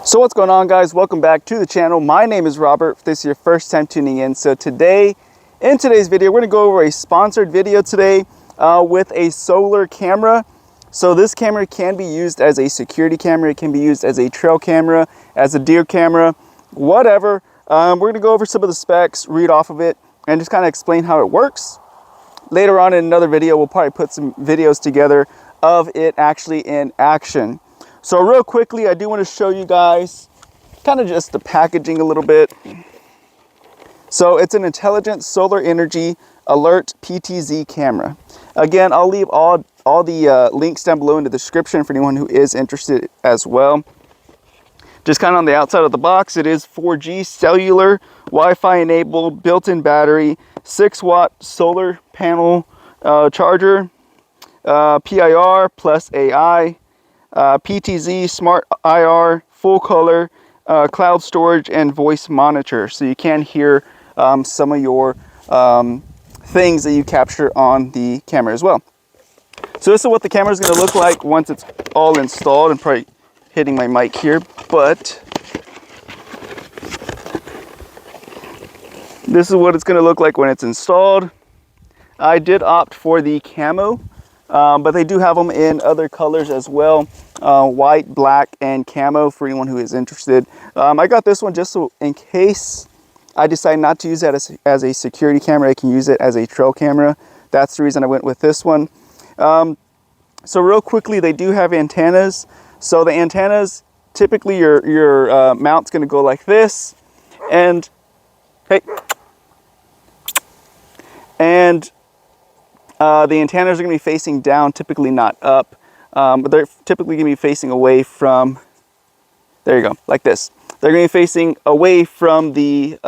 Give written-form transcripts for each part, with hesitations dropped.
So what's going on, guys? Welcome back to the channel. My name is Robert. If this is your first time tuning in, so in today's video, we're going to go over a sponsored video today with a solar camera. So this camera can be used as a security camera. It can be used as a trail camera, as a deer camera, whatever. We're going to go over some of the specs, read off of it, and just kind of explain how it works. Later on in another video, we'll probably put some videos together of it actually in action. So real quickly, I do want to show you guys kind of just the packaging a little bit. So it's an intelligent solar energy alert PTZ camera. Again, I'll leave all the links down below in the description for anyone who is interested as well. Just kind of on the outside of the box, it is 4G cellular, Wi-Fi enabled, built-in battery, 6-watt solar panel charger, PIR plus AI, PTZ, smart IR, full color, cloud storage, and voice monitor. So you can hear some of your things that you capture on the camera as well. So this is what the camera is going to look like once it's all installed. I'm probably hitting my mic here, but this is what it's going to look like when it's installed. I did opt for the camo, but they do have them in other colors as well. White, black, and camo for anyone who is interested. I got this one just so in case I decide not to use that as a security camera, I can use it as a trail camera. That's the reason I went with this one. So real quickly, they do have antennas. So the antennas, typically your mount's going to go like this, and hey, and the antennas are going to be facing down, typically not up, but they're typically going to be facing away from, there you go, like this. They're going to be facing away from the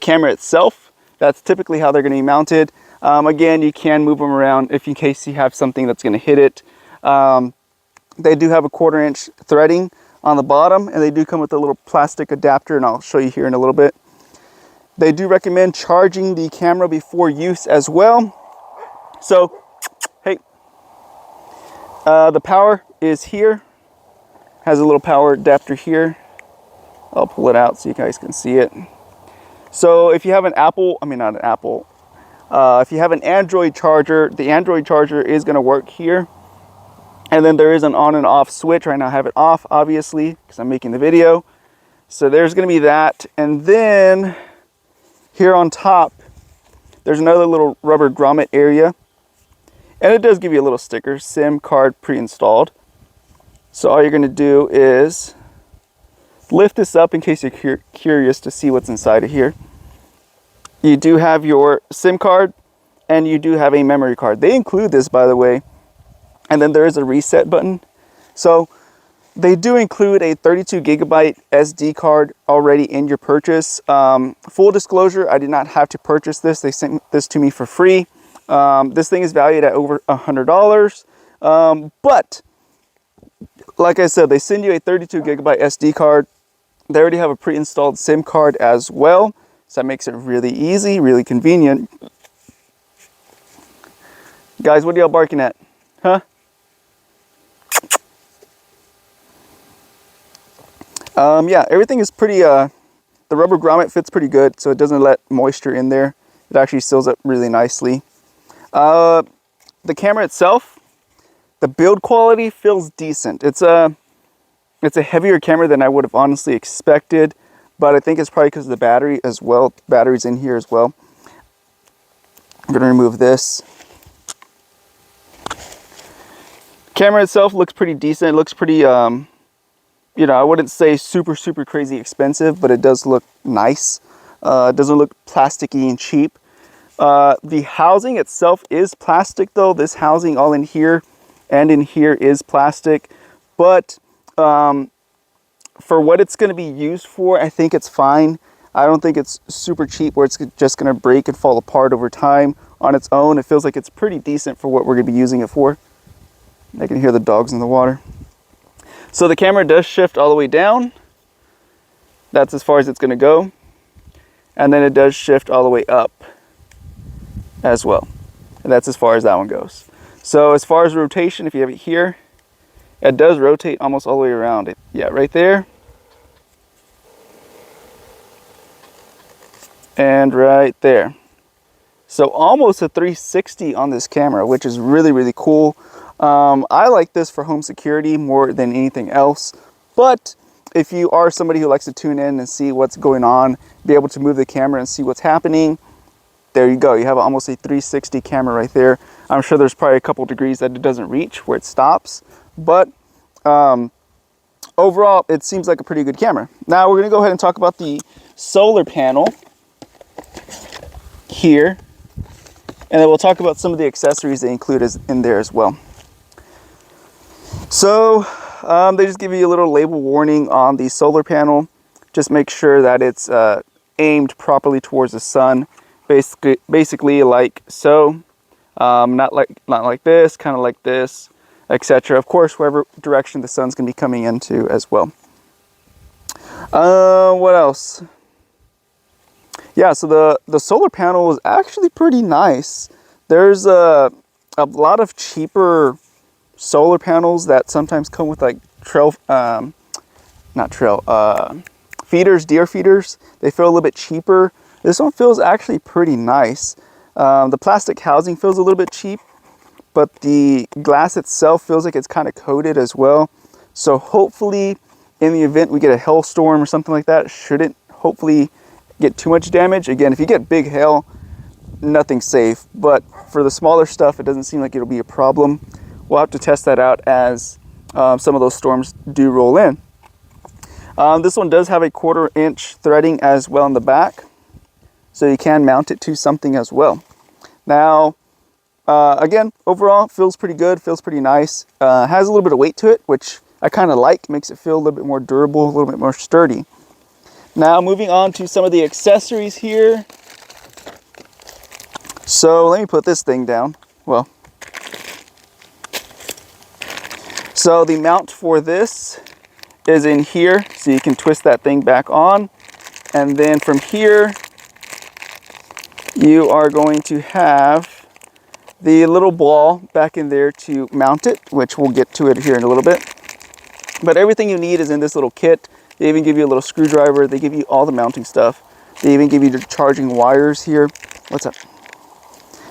camera itself. That's typically how they're going to be mounted. Again, you can move them around if in case you have something that's going to hit it. They do have a 1/4 inch threading on the bottom, and they do come with a little plastic adapter, and I'll show you here in a little bit. They do recommend charging the camera before use as well. So, hey, the power is here, has a little power adapter here. I'll pull it out so you guys can see it. So if you have an if you have an Android charger, the Android charger is going to work here. And then there is an on and off switch. Right now I have it off, obviously, because I'm making the video. So there's going to be that. And then here on top, there's another little rubber grommet area. And it does give you a little sticker, SIM card pre-installed. So all you're going to do is lift this up in case you're curious to see what's inside of here. You do have your SIM card, and you do have a memory card. They include this, by the way. And then there is a reset button. So they do include a 32 gigabyte SD card already in your purchase. Full disclosure, I did not have to purchase this. They sent this to me for free. This thing is valued at over $100. But like I said, they send you a 32 gigabyte SD card. They already have a pre-installed SIM card as well. So that makes it really easy, really convenient. Guys, what are y'all barking at? Huh? Yeah, everything is pretty, the rubber grommet fits pretty good, so it doesn't let moisture in there. It actually seals up really nicely. The camera itself, the build quality feels decent. It's a heavier camera than I would have honestly expected, but I think it's probably because of the battery as well. The battery's in here as well. I'm going to remove this. Camera itself looks pretty decent. It looks pretty, you know, I wouldn't say super crazy expensive, but it does look nice. It doesn't look plasticky and cheap. The housing itself is plastic though. This housing all in here and in here is plastic, but for what it's going to be used for, I think it's fine. I don't think it's super cheap where it's just going to break and fall apart over time on its own. It feels like it's pretty decent for what we're going to be using it for. I can hear the dogs in the water. So the camera does shift all the way down. That's as far as it's going to go. And then it does shift all the way up as well. And that's as far as that one goes. So as far as rotation, if you have it here, it does rotate almost all the way around it. Yeah, right there. and right there. So almost a 360 on this camera, which is really, really cool. I like this for home security more than anything else. But if you are somebody who likes to tune in and see what's going on, be able to move the camera and see what's happening, there you go. You have almost a 360 camera right there. I'm sure there's probably a couple degrees that it doesn't reach where it stops. But overall, it seems like a pretty good camera. Now we're going to go ahead and talk about the solar panel here. And then we'll talk about some of the accessories they include in there as well. So they just give you a little label warning on the solar panel. Just make sure that it's aimed properly towards the sun, basically like so. Not like this, kind of like this, etc. Of course, wherever direction the sun's going to be coming into as well. What else? Yeah, so the solar panel is actually pretty nice. There's a lot of cheaper solar panels that sometimes come with like feeders, deer feeders. They feel a little bit cheaper. This one feels actually pretty nice. The plastic housing feels a little bit cheap, but the glass itself feels like it's kind of coated as well. So hopefully in the event we get a hailstorm or something like that, it shouldn't hopefully get too much damage. Again, if you get big hail, nothing's safe, but for the smaller stuff, it doesn't seem like it'll be a problem. We'll have to test that out as some of those storms do roll in. This one does have a 1/4 inch threading as well in the back, so you can mount it to something as well. Now, again, overall, feels pretty good, feels pretty nice. Has a little bit of weight to it, which I kind of like, makes it feel a little bit more durable, a little bit more sturdy. Now moving on to some of the accessories here. So let me put this thing down. Well, so the mount for this is in here, so you can twist that thing back on. And then from here, you are going to have the little ball back in there to mount it, which we'll get to it here in a little bit. But everything you need is in this little kit. They even give you a little screwdriver. They give you all the mounting stuff. They even give you the charging wires here. What's up?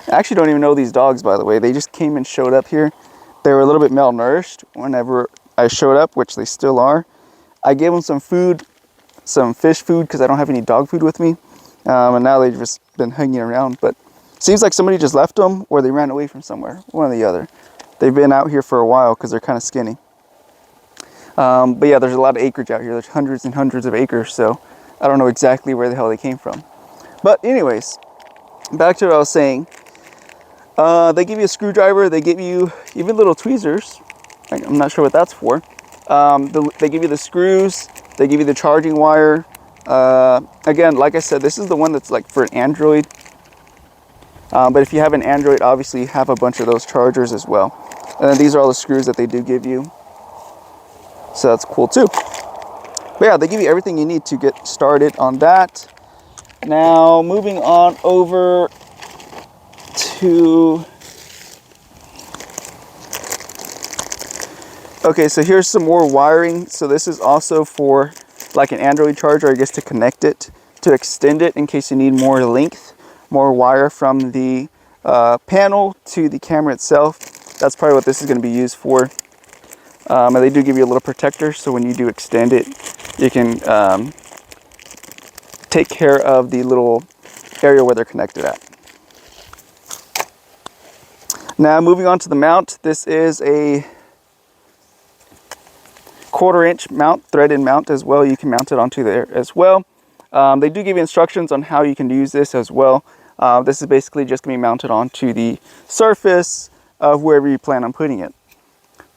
I actually don't even know these dogs, by the way. They just came and showed up here. They were a little bit malnourished whenever I showed up, which they still are. I gave them some food, some fish food, because I don't have any dog food with me. And now they've just been hanging around. But it seems like somebody just left them or they ran away from somewhere, one or the other. They've been out here for a while because they're kind of skinny. But yeah, there's a lot of acreage out here. There's hundreds and hundreds of acres, so I don't know exactly where the hell they came from. But anyways, back to what I was saying. They give you a screwdriver. They give you even little tweezers. I'm not sure what that's for. They give you the screws. They give you the charging wire. Again, like I said, this is the one that's like for an Android. But if you have an Android, obviously you have a bunch of those chargers as well. And then these are all the screws that they do give you. So that's cool too. But yeah, they give you everything you need to get started on that. Now, moving on over to... Okay, so here's some more wiring. So this is also for like an Android charger, I guess, to connect it, to extend it in case you need more length, more wire from the panel to the camera itself. That's probably what this is going to be used for. And they do give you a little protector, so when you do extend it, you can take care of the little area where they're connected at. Now moving on to the mount, this is a 1/4 inch mount, threaded mount as well. You can mount it onto there as well. They do give you instructions on how you can use this as well. This is basically just going to be mounted onto the surface of wherever you plan on putting it.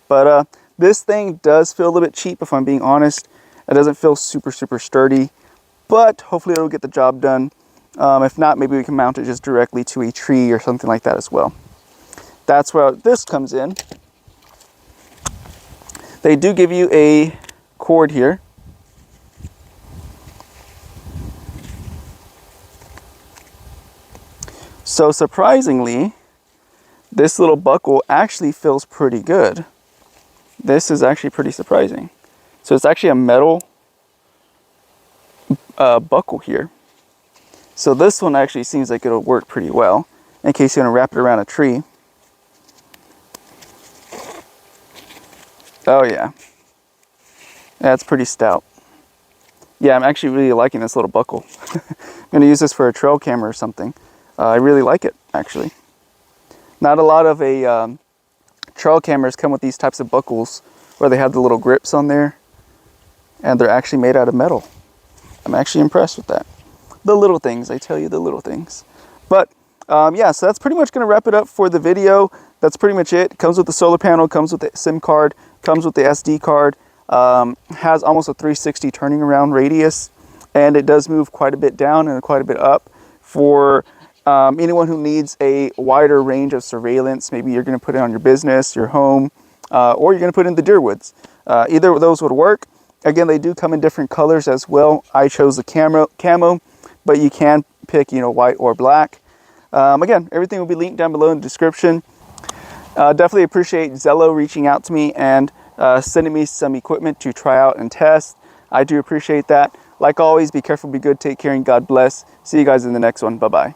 But this thing does feel a little bit cheap, if I'm being honest. It doesn't feel super, super sturdy, but hopefully it'll get the job done. If not, maybe we can mount it just directly to a tree or something like that as well. That's where this comes in. They do give you a cord here. So surprisingly, this little buckle actually feels pretty good. This is actually pretty surprising. So it's actually a metal buckle here. So this one actually seems like it'll work pretty well in case you want to wrap it around a tree. Oh yeah. That's pretty stout. Yeah, I'm actually really liking this little buckle. I'm going to use this for a trail camera or something. I really like it, actually. Not a lot of trail cameras come with these types of buckles where they have the little grips on there, and they're actually made out of metal. I'm actually impressed with that. The little things, I tell you, the little things. But yeah, so that's pretty much going to wrap it up for the video. That's pretty much it. It comes with the solar panel, comes with the SIM card, comes with the SD card, has almost a 360 turning around radius, and it does move quite a bit down and quite a bit up for anyone who needs a wider range of surveillance. Maybe you're going to put it on your business, your home, or you're going to put it in the deer woods. Either of those would work. Again, they do come in different colors as well. I chose the camo, but you can pick, you know, white or black. Again, everything will be linked down below in the description. Definitely appreciate Zello reaching out to me and sending me some equipment to try out and test. I do appreciate that. Like always, be careful, be good, take care, and God bless. See you guys in the next one. Bye-bye.